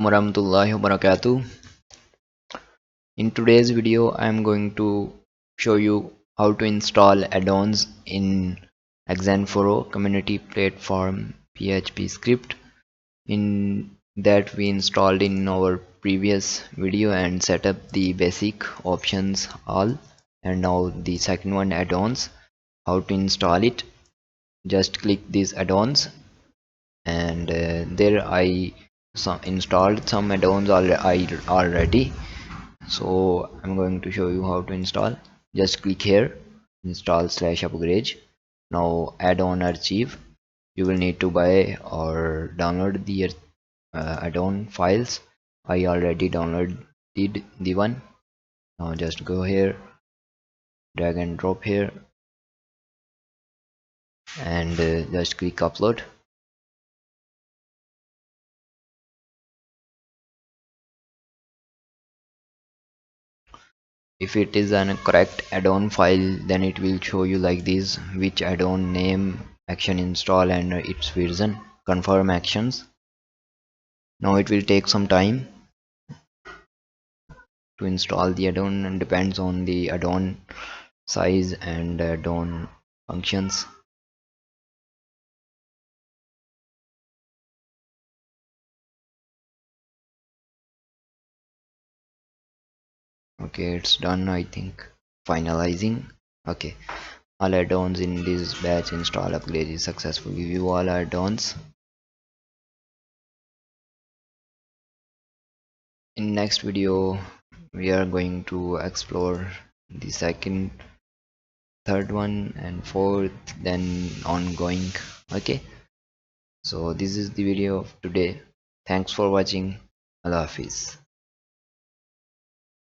Warahmatullahi wabarakatuh. In today's video, I am going to show you how to install add-ons in XenForo community platform PHP script. In that we installed in our previous video and set up the basic options all. And now the second one, add-ons, how to install it. Just click these add-ons and there I installed some add-ons already. So I'm going to show you how to install. Just click here, install/upgrade. Now add-on archive. You will need to buy or download the add-on files. I already downloaded the one. Now just go here, drag and drop here, and just click upload. If it is a correct add-on file, then it will show you like this: which add-on, name, action install, and its version. Confirm actions. Now it will take some time to install the add-on, and depends on the add-on size and add-on functions. Okay, it's done, I think. Finalizing. Okay, all add-ons in this batch install upgrade is successful. View all add-ons. In next video we are going to explore the second, third one and fourth, then ongoing. Okay, so this is the video of today. Thanks for watching. Allah Hafiz.